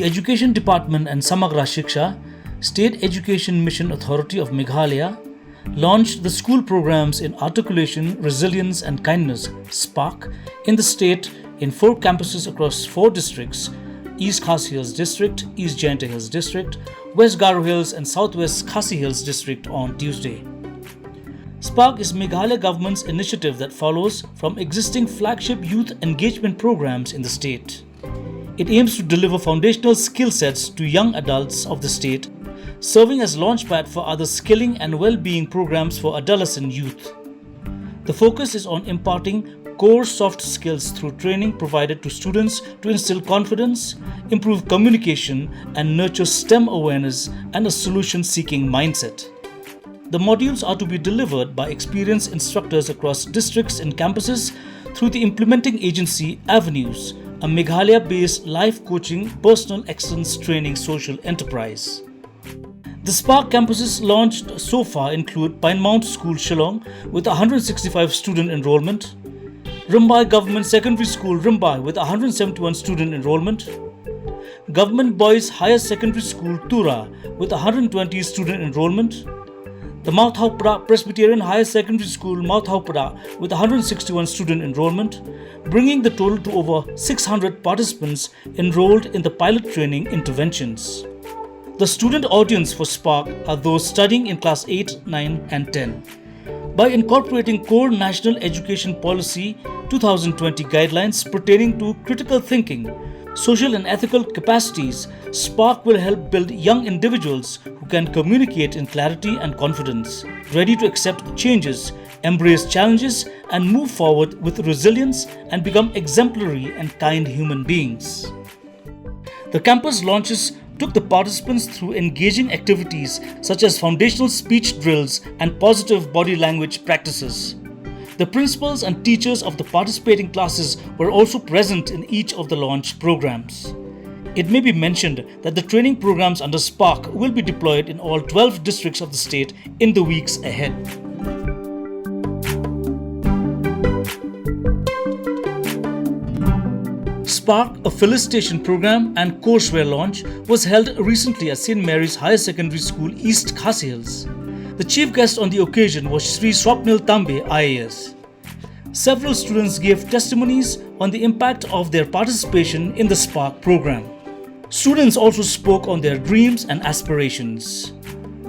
The Education Department and Samagra Shiksha, State Education Mission Authority of Meghalaya, launched the school programs in Articulation, Resilience and Kindness (SPARK) in the state in 4 campuses across 4 districts: East Khasi Hills District, East Jaintia Hills District, West Garo Hills and Southwest Khasi Hills District on Tuesday. SPARK is Meghalaya government's initiative that follows from existing flagship youth engagement programs in the state. It aims to deliver foundational skill sets to young adults of the state, serving as launchpad for other skilling and well-being programs for adolescent youth. The focus is on imparting core soft skills through training provided to students to instill confidence, improve communication, and nurture STEM awareness and a solution-seeking mindset. The modules are to be delivered by experienced instructors across districts and campuses through the implementing agency Avenues, a Meghalaya-based life coaching personal excellence training social enterprise. The SPARK campuses launched so far include Pine Mount School Shillong with 165 student enrollment, Rimbai Government Secondary School Rimbai with 171 student enrollment, Government Boys Higher Secondary School Tura with 120 student enrollment, the Mount Haupada Presbyterian Higher Secondary School Mount Haupada with 161 student enrollment, bringing the total to over 600 participants enrolled in the pilot training interventions. The student audience for SPARK are those studying in class 8, 9 and 10. By incorporating core National Education Policy 2020 guidelines pertaining to critical thinking, social and ethical capacities, SPARK will help build young individuals who can communicate in clarity and confidence, ready to accept changes, embrace challenges, and move forward with resilience and become exemplary and kind human beings. The campus launches took the participants through engaging activities such as foundational speech drills and positive body language practices. The principals and teachers of the participating classes were also present in each of the launch programs. It may be mentioned that the training programs under SPARK will be deployed in all 12 districts of the state in the weeks ahead. SPARK, a Felicitation program and Courseware launch, was held recently at St. Mary's Higher Secondary School, East Khasi Hills. The chief guest on the occasion was Sri Swapnil Tambe, IAS. Several students gave testimonies on the impact of their participation in the SPARK program. Students also spoke on their dreams and aspirations.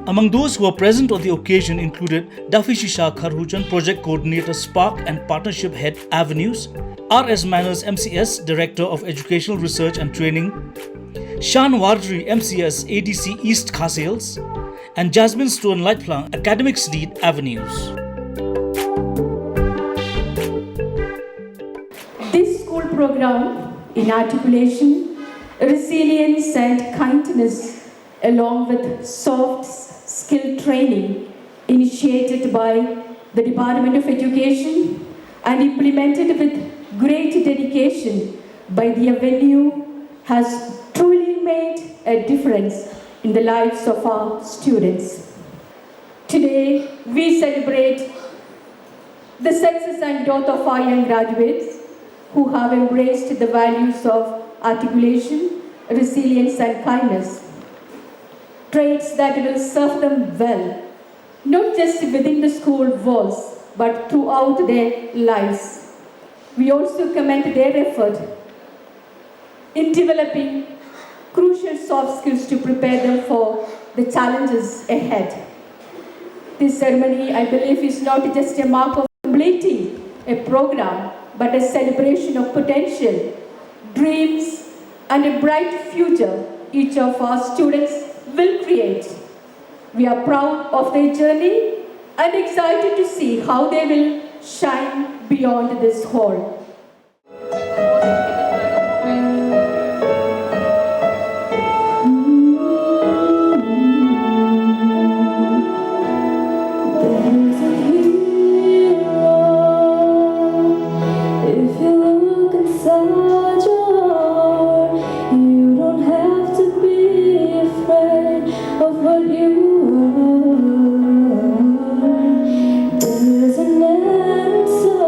Among those who were present on the occasion included Dafishisha Kharhujan, Project Coordinator SPARK and Partnership Head Avenues, R.S. Manners MCS, Director of Educational Research and Training, Shan Wardri MCS, ADC East Khasi Hills, and Jasmine Stone Lightplang, Academics Lead Avenues. This school program in articulation, resilience and kindness, along with soft skill training initiated by the Department of Education and implemented with great dedication by the Avenue, has truly made a difference in the lives of our students. Today, we celebrate the success and growth of our young graduates who have embraced the values of articulation, resilience and kindness, traits that will serve them well, not just within the school walls, but throughout their lives. We also commend their effort in developing crucial soft skills to prepare them for the challenges ahead. This ceremony, I believe, is not just a mark of completing a program, but a celebration of potential, dreams, and a bright future each of our students will create. We are proud of their journey and excited to see how they will shine beyond this hall. There's an answer.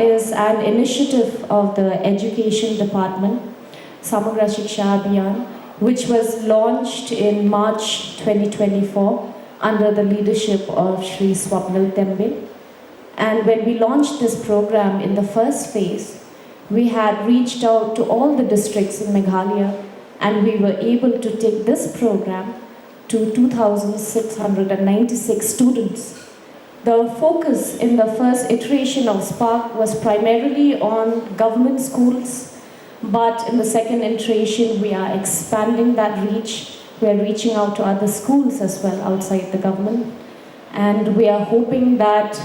is an initiative of the Education Department, Samagra Shiksha Abhiyan, which was launched in March 2024 under the leadership of Shri Swapnil Tembe. And when we launched this program in the first phase, we had reached out to all the districts in Meghalaya, and we were able to take this program to 2,696 students. The focus in the first iteration of Spark was primarily on government schools, but in the second iteration we are expanding that reach. We are reaching out to other schools as well outside the government, and we are hoping that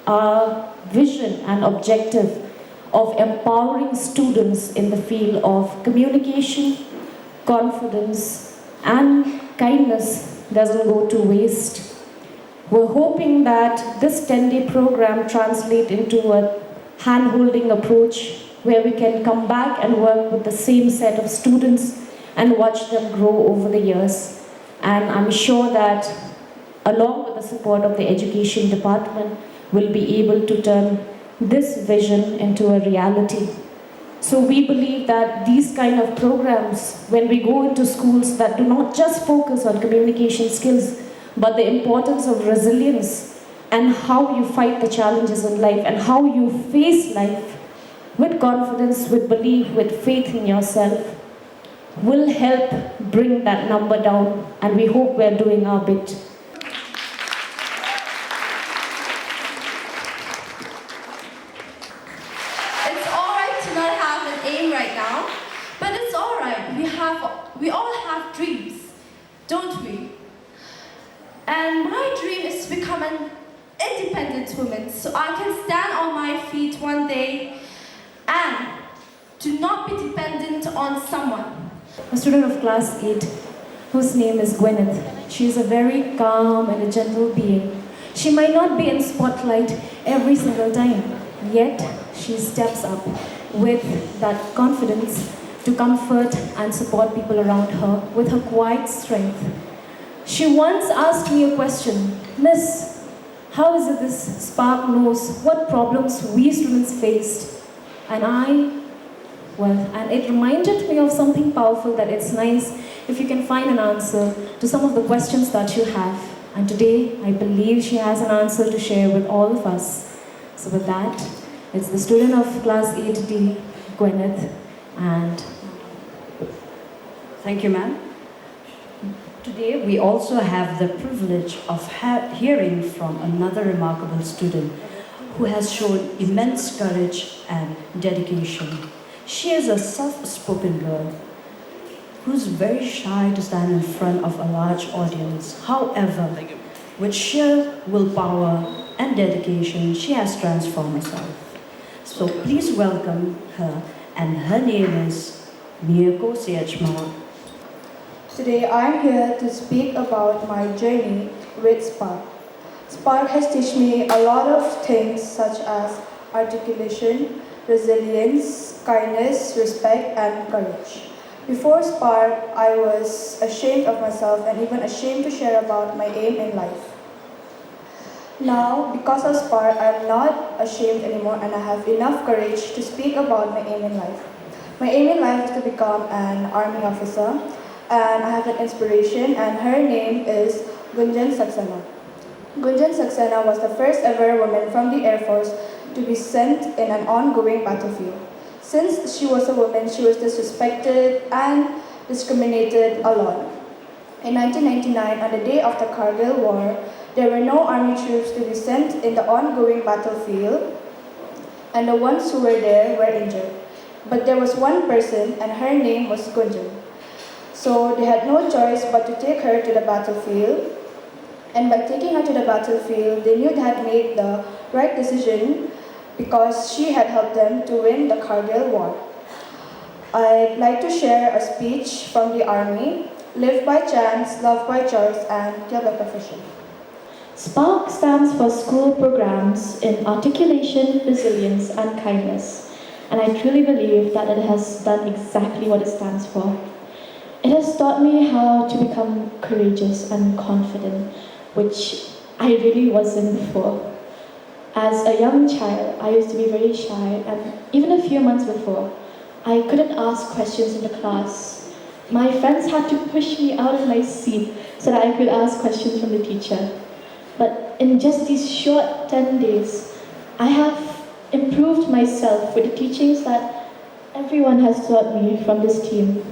our vision and objective of empowering students in the field of communication, confidence, and kindness doesn't go to waste. We're hoping that this 10-day program translates into a hand-holding approach where we can come back and work with the same set of students and watch them grow over the years. And I'm sure that along with the support of the Education Department, we'll be able to turn this vision into a reality. So we believe that these kind of programs, when we go into schools that do not just focus on communication skills, but the importance of resilience and how you fight the challenges in life and how you face life with confidence, with belief, with faith in yourself, will help bring that number down, and we hope we're doing our bit. It's alright to not have an aim right now, but it's alright. We all have dreams, don't we? And my dream is to become an independent woman so I can stand on my feet one day and to not be dependent on someone. A student of class 8 whose name is Gwyneth. She is a very calm and a gentle being. She might not be in spotlight every single time, yet she steps up with that confidence to comfort and support people around her with her quiet strength. She once asked me a question, Miss, how is it this Spark knows what problems we students faced? And it reminded me of something powerful, that it's nice if you can find an answer to some of the questions that you have. And today, I believe she has an answer to share with all of us. So with that, it's the student of class 8D, Gwyneth, and thank you, ma'am. Today, we also have the privilege of hearing from another remarkable student who has shown immense courage and dedication. She is a soft-spoken girl who's very shy to stand in front of a large audience. However, with sheer willpower and dedication, she has transformed herself. So please welcome her, and her name is Miyako Seyachma. Today I'm here to speak about my journey with Spark. Spark has taught me a lot of things such as articulation, resilience, kindness, respect, and courage. Before Spark, I was ashamed of myself and even ashamed to share about my aim in life. Now, because of Spark, I'm not ashamed anymore and I have enough courage to speak about my aim in life. My aim in life is to become an army officer, and I have an inspiration, and her name is Gunjan Saxena. Gunjan Saxena was the first ever woman from the Air Force to be sent in an ongoing battlefield. Since she was a woman, she was disrespected and discriminated a lot. In 1999, on the day of the Kargil War, there were no army troops to be sent in the ongoing battlefield, and the ones who were there were injured. But there was one person, and her name was Gunjan. So they had no choice but to take her to the battlefield. And by taking her to the battlefield, they knew they had made the right decision because she had helped them to win the Kargil War. I'd like to share a speech from the Army: live by chance, love by choice, and kill by profession. SPARK stands for School Programs in Articulation, Resilience, and Kindness. And I truly believe that it has done exactly what it stands for. It has taught me how to become courageous and confident, which I really wasn't before. As a young child, I used to be very shy, and even a few months before, I couldn't ask questions in the class. My friends had to push me out of my seat so that I could ask questions from the teacher. But in just these short 10 days, I have improved myself with the teachings that everyone has taught me from this team.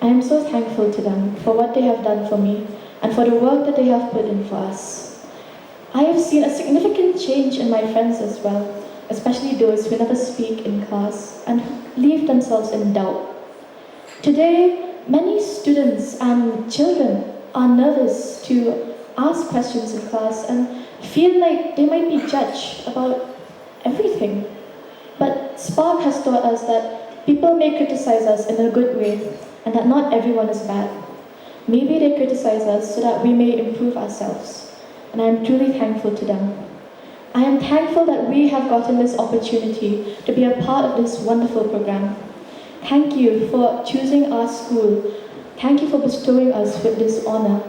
I am so thankful to them for what they have done for me and for the work that they have put in for us. I have seen a significant change in my friends as well, especially those who never speak in class and leave themselves in doubt. Today, many students and children are nervous to ask questions in class and feel like they might be judged about everything. But Spark has taught us that people may criticize us in a good way and that not everyone is bad. Maybe they criticize us so that we may improve ourselves. And I am truly thankful to them. I am thankful that we have gotten this opportunity to be a part of this wonderful program. Thank you for choosing our school. Thank you for bestowing us with this honor.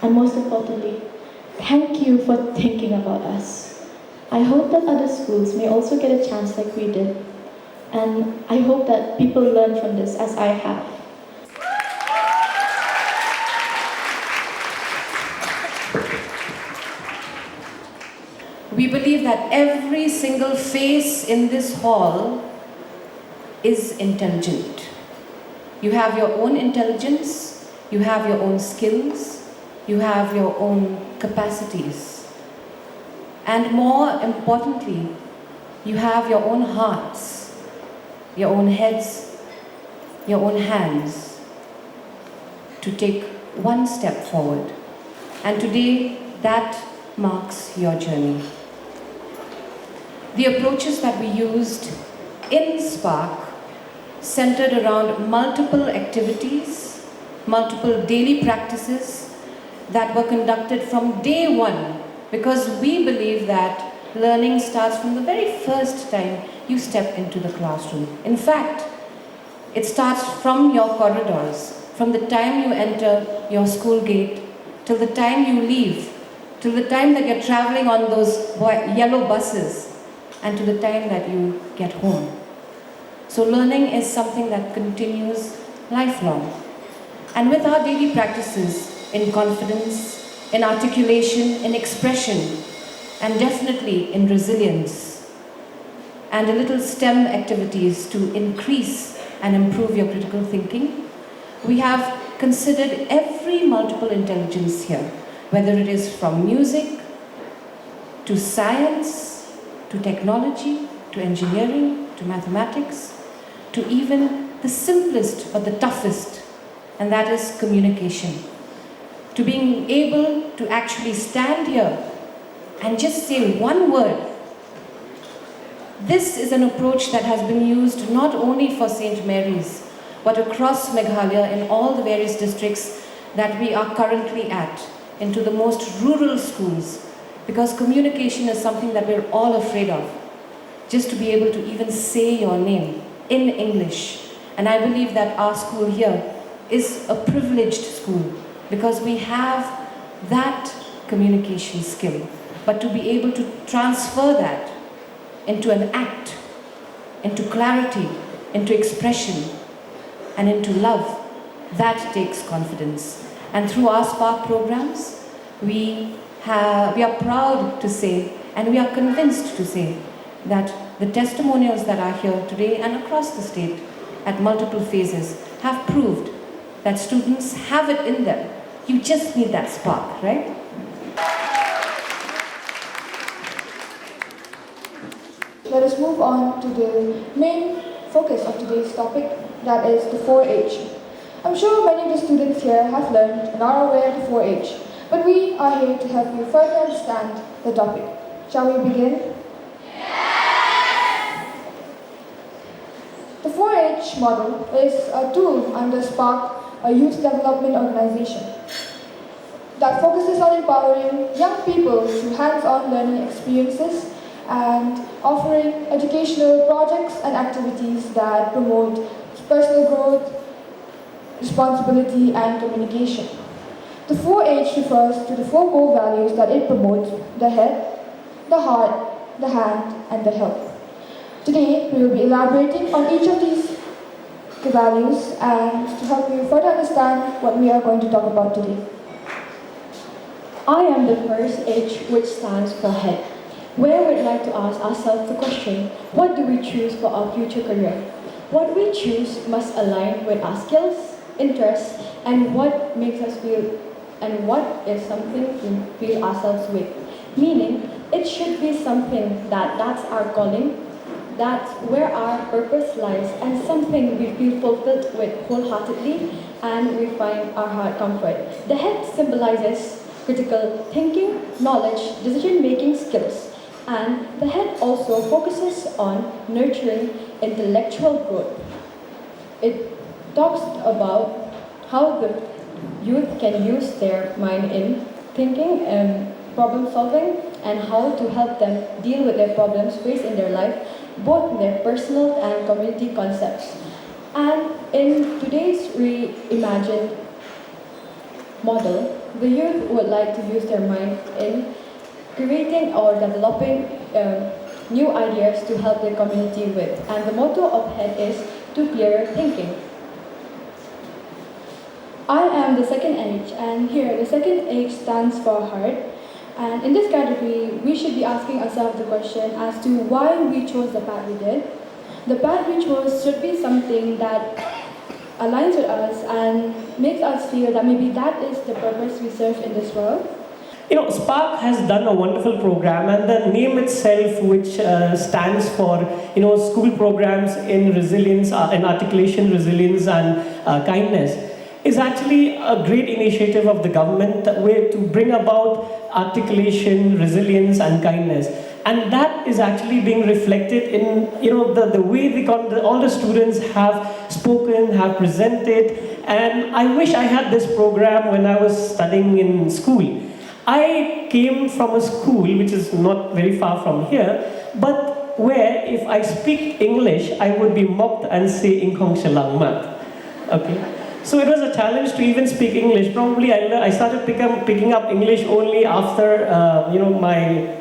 And most importantly, thank you for thinking about us. I hope that other schools may also get a chance like we did. And I hope that people learn from this as I have. We believe that every single face in this hall is intelligent. You have your own intelligence, you have your own skills, you have your own capacities. And more importantly, you have your own hearts, your own heads, your own hands to take one step forward. And today, that marks your journey. The approaches that we used in Spark centered around multiple activities, multiple daily practices that were conducted from day one, because we believe that learning starts from the very first time you step into the classroom. In fact, it starts from your corridors, from the time you enter your school gate, till the time you leave, till the time that you're traveling on those yellow buses, and to the time that you get home. So learning is something that continues lifelong. And with our daily practices in confidence, in articulation, in expression, and definitely in resilience, and a little STEM activities to increase and improve your critical thinking, we have considered every multiple intelligence here, whether it is from music, to science, to technology, to engineering, to mathematics, to even the simplest or the toughest, and that is communication. To being able to actually stand here and just say one word. This is an approach that has been used not only for St. Mary's, but across Meghalaya in all the various districts that we are currently at, into the most rural schools, because communication is something that we're all afraid of. Just to be able to even say your name in English. And I believe that our school here is a privileged school because we have that communication skill. But to be able to transfer that into an act, into clarity, into expression, and into love, that takes confidence. And through our Spark programs, we are proud to say, and we are convinced to say, that the testimonials that are here today and across the state at multiple phases have proved that students have it in them. You just need that spark, right? Let us move on to the main focus of today's topic, that is the 4-H. I'm sure many of the students here have learned and are aware of the 4-H, but we are here to help you further understand the topic. Shall we begin? Yes! The 4-H model is a tool under Spark, a youth development organization that focuses on empowering young people through hands-on learning experiences and offering educational projects and activities that promote personal growth, responsibility, and communication. The 4-H refers to the 4 core values that it promotes: the head, the heart, the hand, and the help. Today, we will be elaborating on each of these values and to help you further understand what we are going to talk about today. I am the first H, which stands for head, where we'd like to ask ourselves the question, what do we choose for our future career? What we choose must align with our skills, interests, and what makes us feel, and what is something we feel ourselves with. Meaning, it should be something that's our calling, that's where our purpose lies, and something we feel fulfilled with wholeheartedly, and we find our heart comfort. The head symbolizes critical thinking, knowledge, decision-making skills, and the head also focuses on nurturing intellectual growth. It talks about how the youth can use their mind in thinking and problem solving, and how to help them deal with their problems faced in their life, both in their personal and community concepts. And in today's reimagined model, the youth would like to use their mind in creating or developing new ideas to help their community with. And the motto of HEAD is to clearer thinking. I am the second H, and here the second H stands for heart. And in this category, we should be asking ourselves the question as to why we chose the path we did. The path we chose should be something that aligns with us and makes us feel that maybe that is the purpose we serve in this world. Spark has done a wonderful program, and the name itself, which stands for, school programs in resilience, in articulation, resilience, and kindness, is actually a great initiative of the government way to bring about articulation, resilience, and kindness. And that is actually being reflected in, the way all the students have spoken, have presented. And I wish I had this program when I was studying in school. I came from a school which is not very far from here, but where if I speak English, I would be mocked and say Inkong Shalang Mat. Okay. So it was a challenge to even speak English. Probably I started picking up English only after my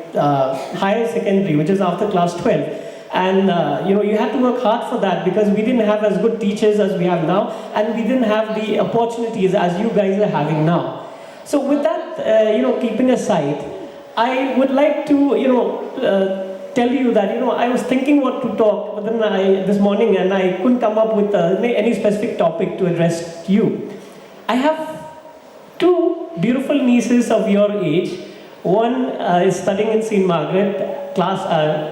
higher secondary, which is after class 12. And you had to work hard for that because we didn't have as good teachers as we have now, and we didn't have the opportunities as you guys are having now. So with that, keeping aside, I would like to tell you that I was thinking what to talk, but then this morning, and I couldn't come up with any specific topic to address to you. I have two beautiful nieces of your age. One is studying in St. Margaret,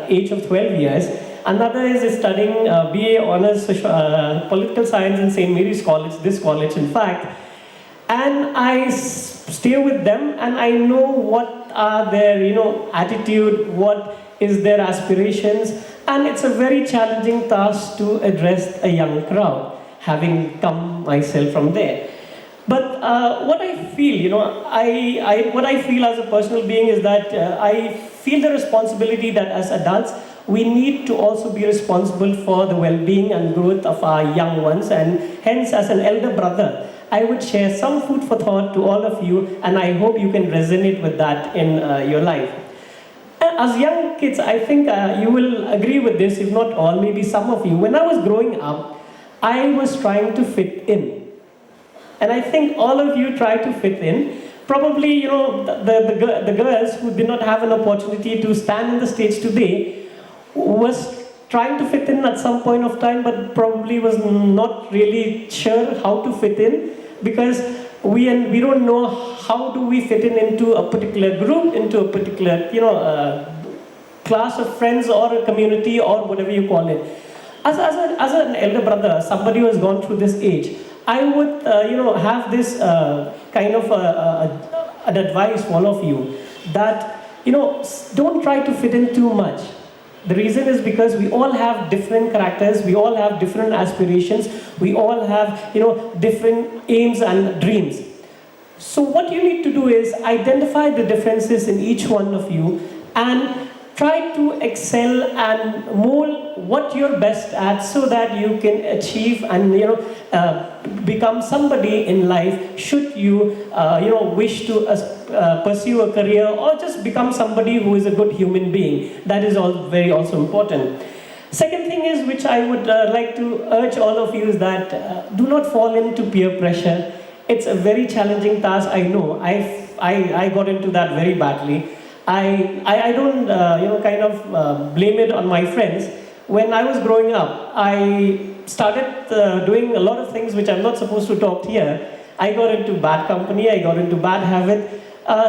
age of 12 years. Another is studying BA Honours Political Science in St. Mary's College, this college in fact. And I stay with them, and I know what are their attitude, what is their aspirations, and it's a very challenging task to address a young crowd, having come myself from there. But what I feel, what I feel as a personal being is that I feel the responsibility that as adults, we need to also be responsible for the well-being and growth of our young ones, and hence as an elder brother, I would share some food for thought to all of you, and I hope you can resonate with that in your life. As young kids, I think you will agree with this, if not all, maybe some of you. When I was growing up, I was trying to fit in. And I think all of you try to fit in. Probably, the girls who did not have an opportunity to stand on the stage today was trying to fit in at some point of time, but probably was not really sure how to fit in, because we don't know how do we fit in into a particular group, into a particular class of friends or a community or whatever you call it. As an elder brother, somebody who has gone through this age, I would have this kind of an advice for all of you that don't try to fit in too much. The reason is because we all have different characters, we all have different aspirations, we all have different aims and dreams. So what you need to do is identify the differences in each one of you and try to excel and mold what you're best at so that you can achieve and become somebody in life should you wish to pursue a career or just become somebody who is a good human being. That is all very also important. Second thing is, which I would like to urge all of you, is that do not fall into peer pressure. It's a very challenging task, I know. I got into that very badly. I don't blame it on my friends. When I was growing up, I started doing a lot of things which I'm not supposed to talk here. I got into bad company, I got into bad habit,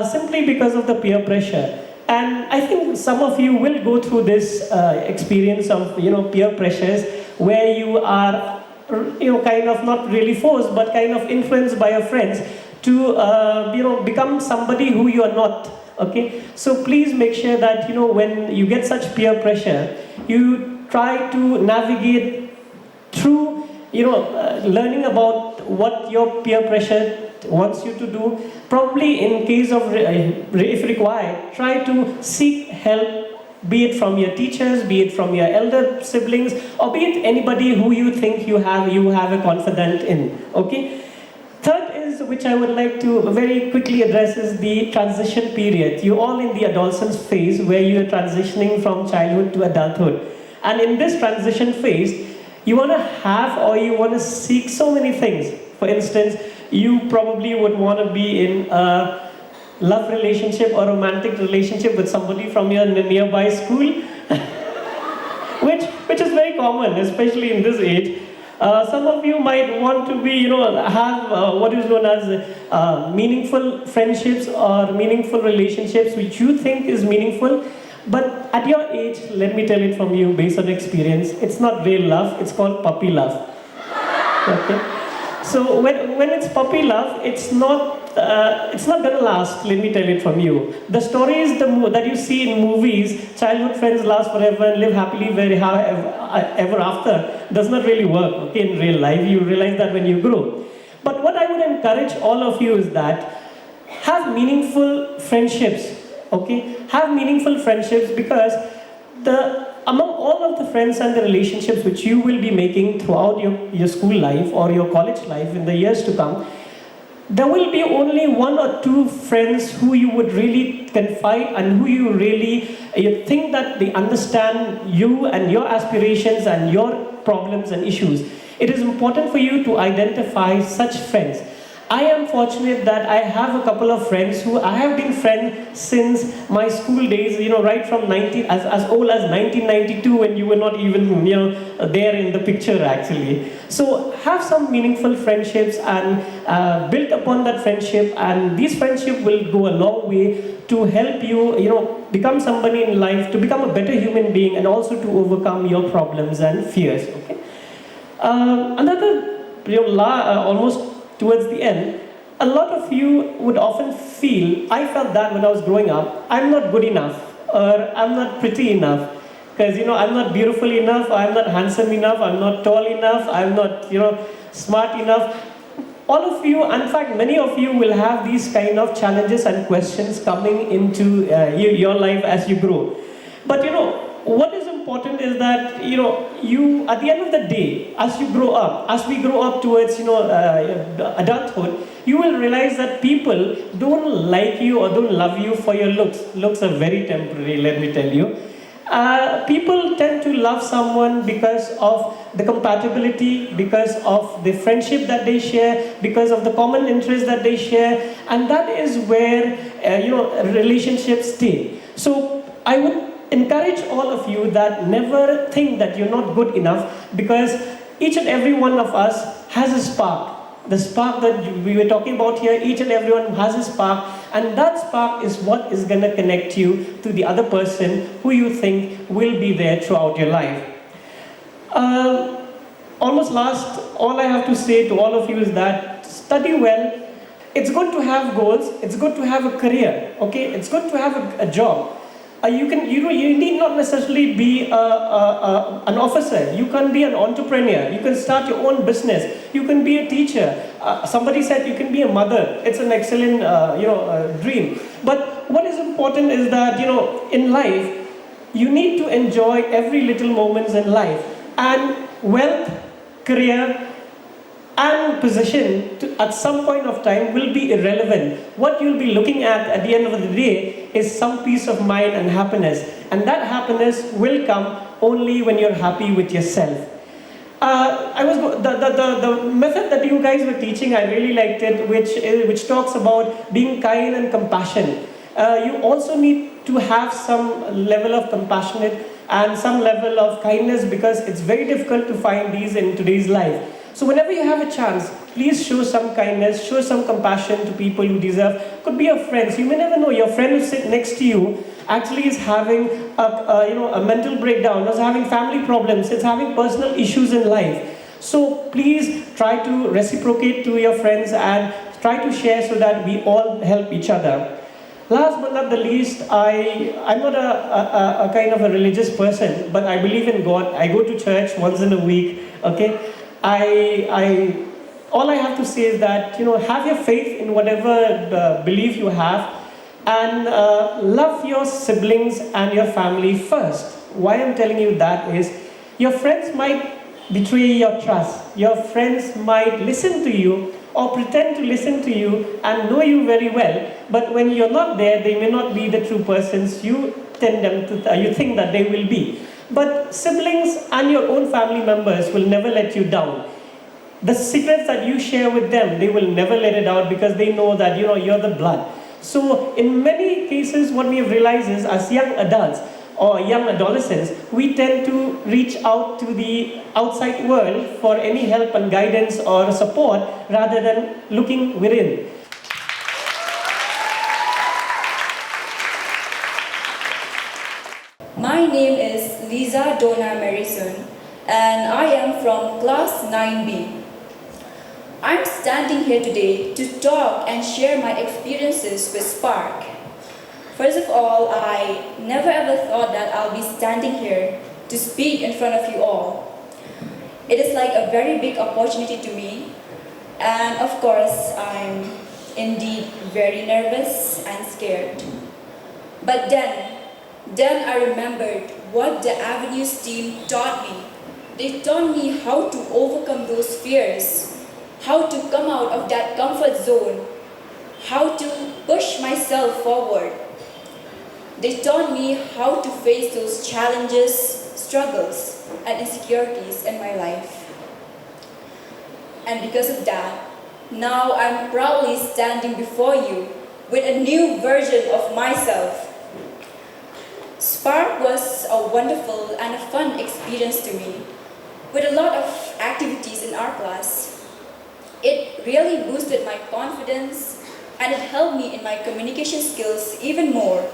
simply because of the peer pressure. And I think some of you will go through this experience of peer pressures where you are kind of not really forced but kind of influenced by your friends to become somebody who you are not. Okay, so please make sure that when you get such peer pressure, you try to navigate through learning about what your peer pressure wants you to do. Probably in case of if required, try to seek help, be it from your teachers, be it from your elder siblings, or be it anybody who you think you have a confidant in. Okay. Third is, which I would like to very quickly address, is the transition period. You're all in the adolescence phase where you're transitioning from childhood to adulthood. And in this transition phase, you want to have or you want to seek so many things. For instance, you probably would want to be in a love relationship or romantic relationship with somebody from your nearby school, which is very common, especially in this age. Some of you might want to be, have what is known as meaningful friendships or meaningful relationships which you think is meaningful. But at your age, let me tell it from you based on experience, it's not real love, it's called puppy love. Okay? So when it's puppy love, it's not gonna last, let me tell it from you. The stories that you see in movies, childhood friends last forever and live happily ever after, does not really work, okay, in real life. You realize that when you grow. But what I would encourage all of you is that have meaningful friendships, okay? Have meaningful friendships, because among all of the friends and the relationships which you will be making throughout your school life or your college life in the years to come, there will be only one or two friends who you would really confide and who you think that they understand you and your aspirations and your problems and issues. It is important for you to identify such friends. I am fortunate that I have a couple of friends who I have been friends since my school days, right from as old as 1992, when you were not even, there in the picture actually. So have some meaningful friendships and build upon that friendship, and these friendships will go a long way to help you, become somebody in life, to become a better human being, and also to overcome your problems and fears, okay? Another, almost towards the end, a lot of you would often feel, I felt that when I was growing up, I'm not good enough, or I'm not pretty enough, because I'm not beautiful enough, I'm not handsome enough, I'm not tall enough, I'm not smart enough. All of you, in fact many of you, will have these kind of challenges and questions coming into your life as you grow. But what is important is that you at the end of the day, as we grow up towards adulthood, you will realize that people don't like you or don't love you for your looks. Looks are very temporary, let me tell you. People tend to love someone because of the compatibility, because of the friendship that they share, because of the common interests that they share, and that is where relationships stay. So I would encourage all of you that never think that you're not good enough, because each and every one of us has a spark. The spark that we were talking about here, each and everyone has a spark, and that spark is what is going to connect you to the other person who you think will be there throughout your life. Almost last, all I have to say to all of you is that study well. It's good to have goals, it's good to have a career, okay? It's good to have a job. You need not necessarily be an officer. You can be an entrepreneur. You can start your own business. You can be a teacher. Somebody said you can be a mother. It's an excellent dream. But what is important is that in life, you need to enjoy every little moments in life. And wealth, career, and position at some point of time will be irrelevant. What you'll be looking at the end of the day is some peace of mind and happiness. And that happiness will come only when you're happy with yourself. The method that you guys were teaching, I really liked it, which talks about being kind and compassionate. You also need to have some level of compassionate and some level of kindness, because it's very difficult to find these in today's life. So whenever you have a chance, please show some kindness, show some compassion to people you deserve. Could be your friends. You may never know, your friend who sits next to you actually is having a mental breakdown, is having family problems, it's having personal issues in life. So please try to reciprocate to your friends and try to share so that we all help each other. Last but not the least, I'm not a kind of a religious person, but I believe in God. I go to church once in a week, okay? All I have to say is that, have your faith in whatever belief you have, and love your siblings and your family first. Why I'm telling you that is, your friends might betray your trust. Your friends might listen to you or pretend to listen to you and know you very well, but when you're not there, they may not be the true persons you think that they will be. But siblings and your own family members will never let you down. The secrets that you share with them, they will never let it out, because they know that you're the blood. So in many cases, what we have realized is, as young adults or young adolescents, we tend to reach out to the outside world for any help and guidance or support rather than looking within. My name is Lisa Donna Marison, and I am from class 9B. I'm standing here today to talk and share my experiences with Spark. First of all, I never ever thought that I'll be standing here to speak in front of you all. It is like a very big opportunity to me, and of course, I'm indeed very nervous and scared. But then I remembered what the Avenues team taught me. They taught me how to overcome those fears, how to come out of that comfort zone, how to push myself forward. They taught me how to face those challenges, struggles, and insecurities in my life. And because of that, now I'm proudly standing before you with a new version of myself. Spark was a wonderful and a fun experience to me, with a lot of activities in our class. It really boosted my confidence, and it helped me in my communication skills even more.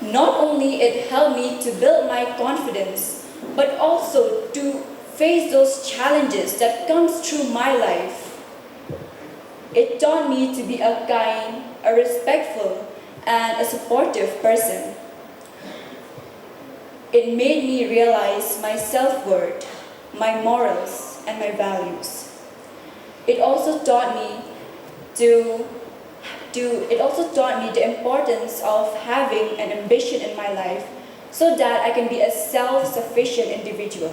Not only it helped me to build my confidence, but also to face those challenges that comes through my life. It taught me to be a kind, a respectful, and a supportive person. It made me realize my self-worth, my morals, and my values. It also taught me the importance of having an ambition in my life so that I can be a self-sufficient individual.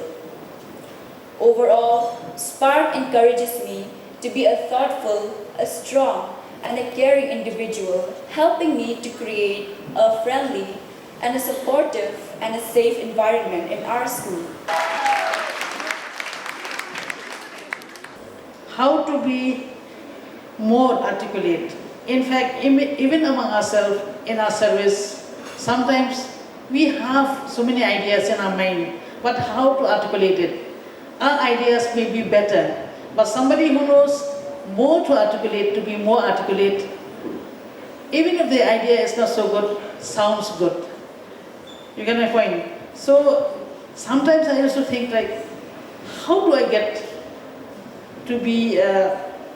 Overall, Spark encourages me to be a thoughtful, a strong, and a caring individual, helping me to create a friendly and a supportive and a safe environment in our school. How to be more articulate. In fact, even among ourselves in our service, sometimes we have so many ideas in our mind, but how to articulate it? Our ideas may be better, but somebody who knows more to articulate, to be more articulate, even if the idea is not so good, sounds good. You get my point? So sometimes I used to think like, how do I get to be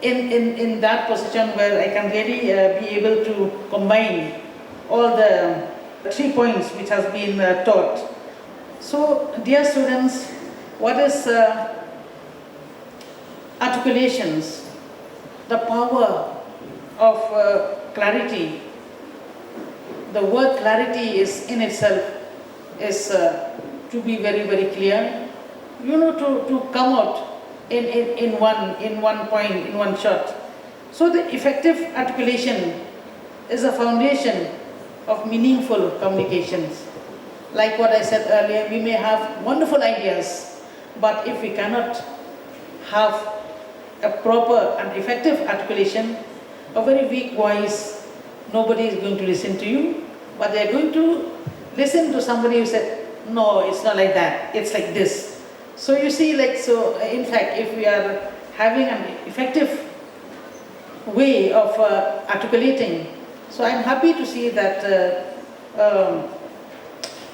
in that position where I can really be able to combine all the 3 points which has been taught. So dear students, what is articulations? The power of clarity. The word clarity is in itself is to be very, very clear, to come out in one point, in one shot. So the effective articulation is a foundation of meaningful communications. Like what I said earlier, we may have wonderful ideas, but if we cannot have a proper and effective articulation, a very weak voice, nobody is going to listen to you, but they are going to listen to somebody who said, no, it's not like that, it's like this. So you see, in fact, if we are having an effective way of articulating, so I'm happy to see that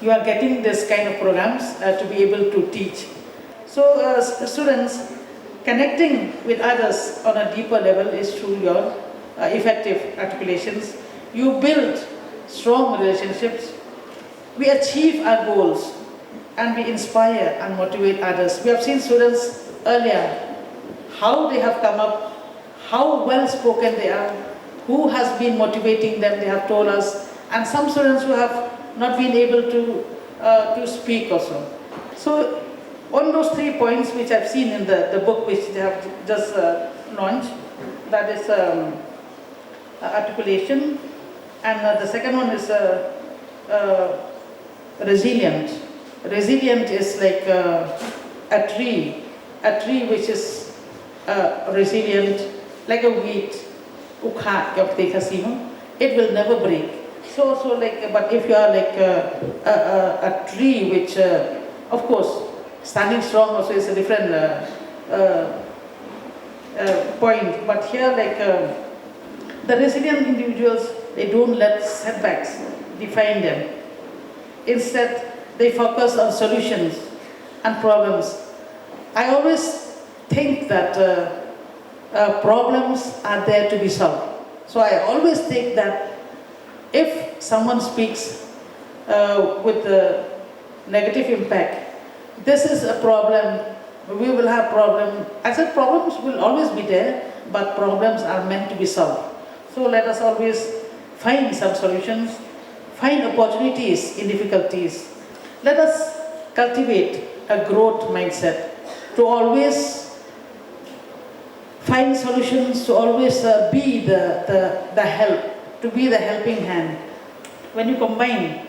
you are getting this kind of programs to be able to teach. So students, connecting with others on a deeper level is through your effective articulations. You build strong relationships, we achieve our goals, and we inspire and motivate others. We have seen students earlier, how they have come up, how well spoken they are, who has been motivating them, they have told us, and some students who have not been able to speak also. So on those 3 points which I've seen in the book which they have just launched, that is articulation, and the second one is resilient. Resilient is like a tree which is resilient, like a wheat, it will never break. So but if you are like a tree which, of course, standing strong also is a different point. But here, the resilient individuals, they don't let setbacks define them. Instead, they focus on solutions and problems. I always think that problems are there to be solved. So I always think that if someone speaks with a negative impact, this is a problem, we will have problem. I said problems will always be there, but problems are meant to be solved. So let us always find some solutions, find opportunities in difficulties. Let us cultivate a growth mindset to always find solutions, to always be the help, to be the helping hand. When you combine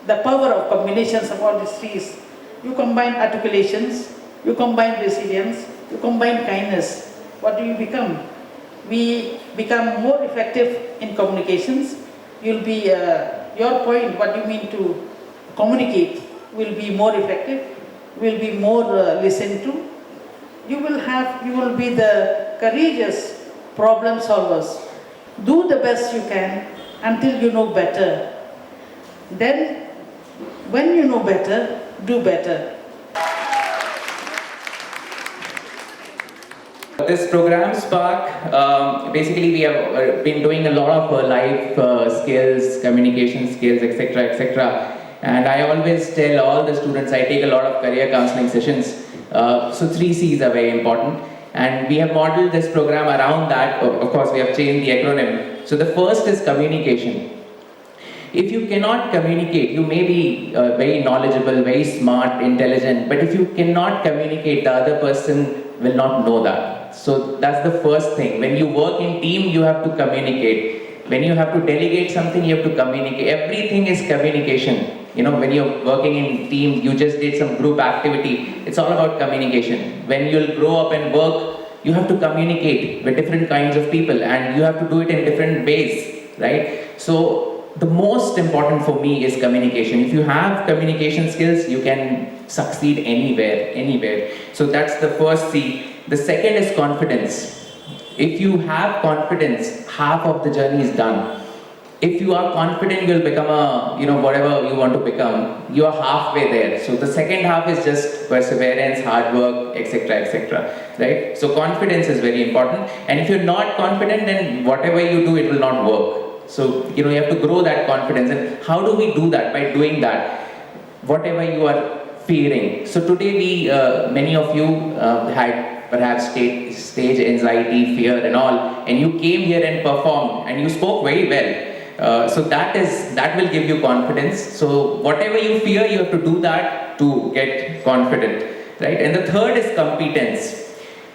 the power of combinations of all these trees, you combine articulations, you combine resilience, you combine kindness, what do you become? We become more effective in communications. You'll be, your point, what you mean to communicate, will be more effective, will be more listened to. You will be the courageous problem solvers. Do the best you can until you know better. Then, when you know better, do better. This program, Spark, basically we have been doing a lot of life skills, communication skills, etc., etc. And I always tell all the students, I take a lot of career counseling sessions. So 3 C's are very important. And we have modeled this program around that. Of course, we have changed the acronym. So the first is communication. If you cannot communicate, you may be very knowledgeable, very smart, intelligent, but if you cannot communicate, the other person will not know that. So that's the first thing. When you work in team, you have to communicate. When you have to delegate something, you have to communicate. Everything is communication. You know, when you're working in teams, you just did some group activity. It's all about communication. When you'll grow up and work, you have to communicate with different kinds of people, and you have to do it in different ways, right? So the most important for me is communication. If you have communication skills, you can succeed anywhere. So that's the first C. The second is confidence. If you have confidence, half of the journey is done. If you are confident, you'll become whatever you want to become. You are halfway there. So the second half is just perseverance, hard work, etc., right? So confidence is very important. And if you're not confident, then whatever you do, it will not work. So, you have to grow that confidence. And how do we do that? By doing that, whatever you are fearing. So today many of you had perhaps stage anxiety, fear and all, and you came here and performed, and you spoke very well. So that will give you confidence. So whatever you fear, you have to do that to get confident, right? And the third is competence.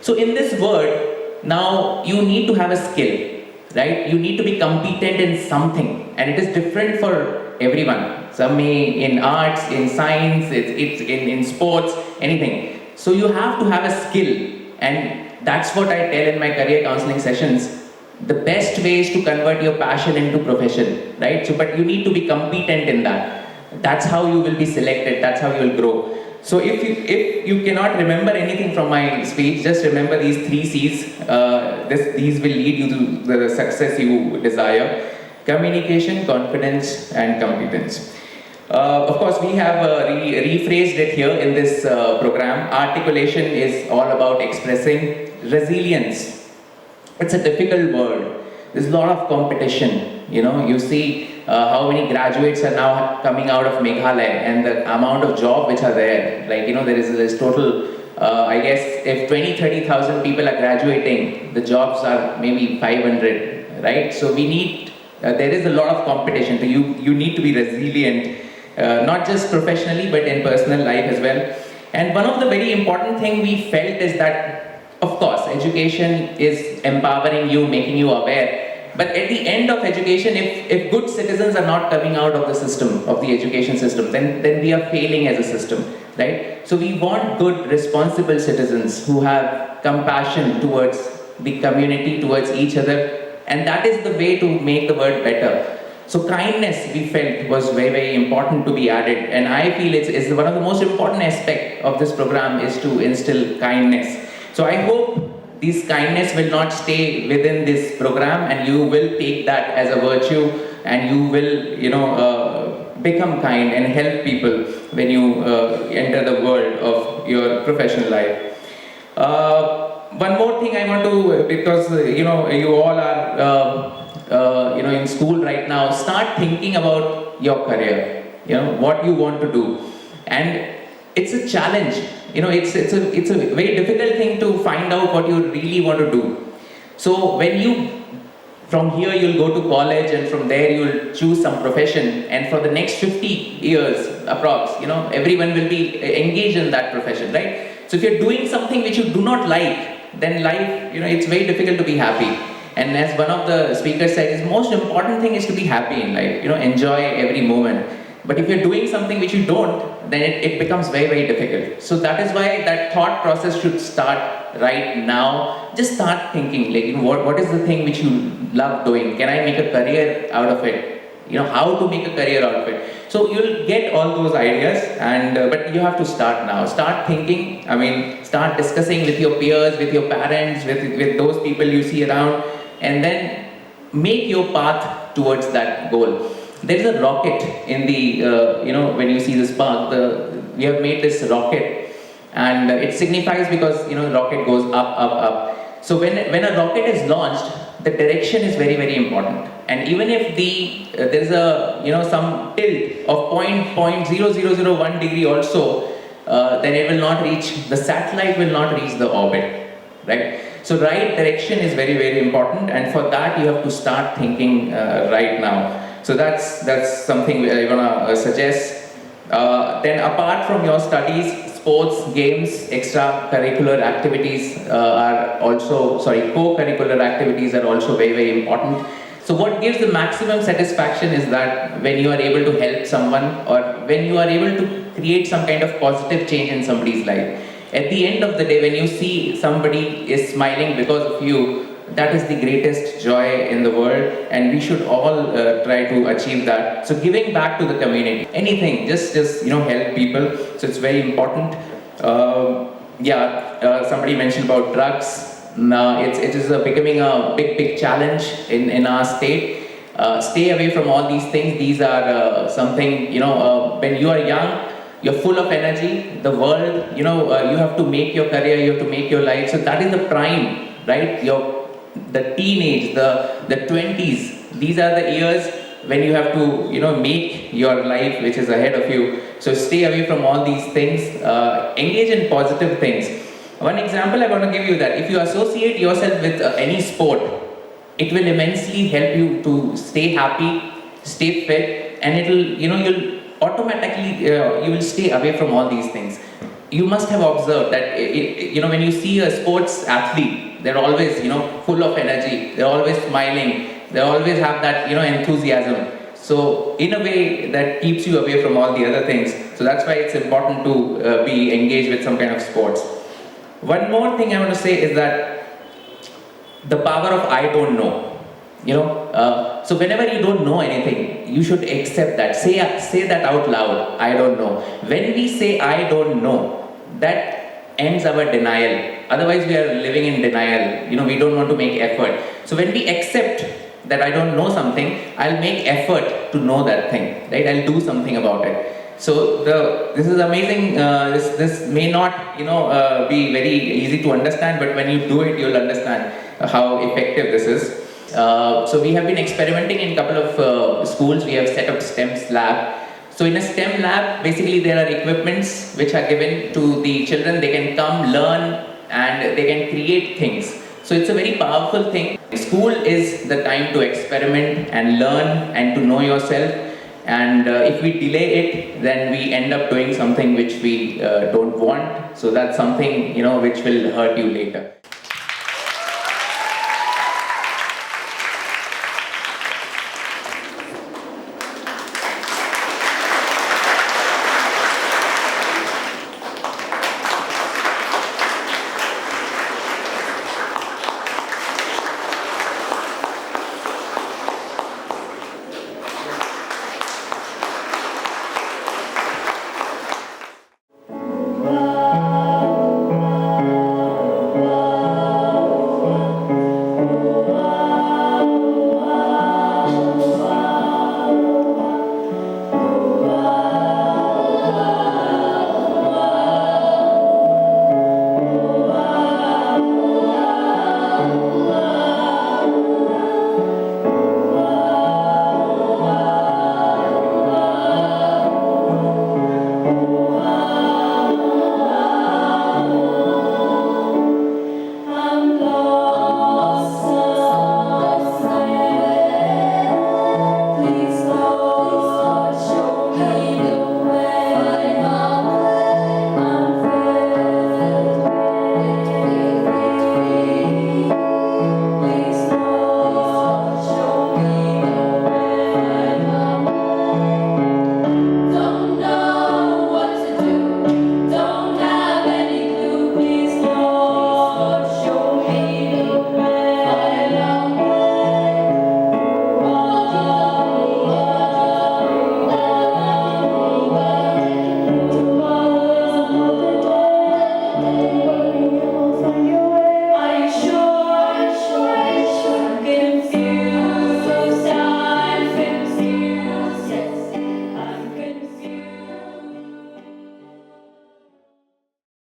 So in this word, now you need to have a skill, right? You need to be competent in something, and it is different for everyone. Some may in arts, in science, it's in sports, anything. So you have to have a skill, and that's what I tell in my career counseling sessions. The best way is to convert your passion into profession, right? So, but you need to be competent in that. That's how you will be selected. That's how you will grow. So, if you cannot remember anything from my speech, just remember these 3 C's. These will lead you to the success you desire: communication, confidence, and competence. Of course, we have rephrased it here in this program. Articulation is all about expressing. Resilience. It's a difficult word. There's a lot of competition. You see how many graduates are now coming out of Meghalaya, and the amount of job which are there. Like, there is total, I guess, if 20-30,000 people are graduating, the jobs are maybe 500, right? So we need, there is a lot of competition. So you need to be resilient, not just professionally, but in personal life as well. And one of the very important thing we felt is that, of course, education is empowering you, making you aware. But at the end of education, if good citizens are not coming out of the system, of the education system, then we are failing as a system, right? So we want good, responsible citizens who have compassion towards the community, towards each other. And that is the way to make the world better. So kindness, we felt, was very, very important to be added. And I feel it's one of the most important aspects of this program is to instill kindness. So I hope this kindness will not stay within this program, and you will take that as a virtue, and you will, become kind and help people when you enter the world of your professional life. One more thing I want to, because you all are in school right now, start thinking about your career. What you want to do, and it's a challenge. It's a very difficult thing to find out what you really want to do. So from here you'll go to college, and from there you'll choose some profession, and for the next 50 years approx, everyone will be engaged in that profession, right? So if you're doing something which you do not like, then life, it's very difficult to be happy. And as one of the speakers said, the most important thing is to be happy in life, enjoy every moment. But if you're doing something which you don't, then it becomes very, very difficult. So that is why that thought process should start right now. Just start thinking, like, what is the thing which you love doing? Can I make a career out of it? How to make a career out of it? So you'll get all those ideas, and but you have to start now. Start thinking. Start discussing with your peers, with your parents, with those people you see around, and then make your path towards that goal. There is a rocket in the, when you see the spark, we have made this rocket, and it signifies because, rocket goes up, up, up. So when a rocket is launched, the direction is very, very important. And even if there is a, some tilt of 0.0001 degree also, then it will not reach, the satellite will not reach the orbit, right? So right direction is very, very important, and for that you have to start thinking right now. So that's something I wanna suggest. Then apart from your studies, sports, games, extracurricular activities co-curricular activities are also very, very important. So what gives the maximum satisfaction is that when you are able to help someone, or when you are able to create some kind of positive change in somebody's life. At the end of the day, when you see somebody is smiling because of you, that is the greatest joy in the world, and we should all try to achieve that. So giving back to the community, anything, just help people. So it's very important. Somebody mentioned about drugs. Now it is becoming a big challenge in our state. Stay away from all these things. These are something, when you are young, you're full of energy. The world, you have to make your career, you have to make your life. So that is the prime, right? The teenage, the 20s, these are the years when you have to, make your life which is ahead of you. So stay away from all these things, engage in positive things. One example I want to give you that if you associate yourself with any sport, it will immensely help you to stay happy, stay fit, and you'll automatically, you will stay away from all these things. You must have observed that, when you see a sports athlete, they're always, full of energy, they're always smiling, they always have that, enthusiasm. So in a way that keeps you away from all the other things. So that's why it's important to be engaged with some kind of sports. One more thing I want to say is that the power of I don't know. So whenever you don't know anything, you should accept that. Say that out loud. I don't know. When we say I don't know, that ends our denial. Otherwise, we are living in denial. We don't want to make effort. So when we accept that I don't know something, I'll make effort to know that thing. Right? I'll do something about it. So this is amazing. This may not be very easy to understand, but when you do it, you'll understand how effective this is. So we have been experimenting in a couple of schools. We have set up STEM lab. So in a STEM lab, basically there are equipments which are given to the children. They can come, learn, and they can create things. So it's a very powerful thing. School is the time to experiment and learn and to know yourself. And if we delay it, then we end up doing something which we don't want. So that's something which will hurt you later.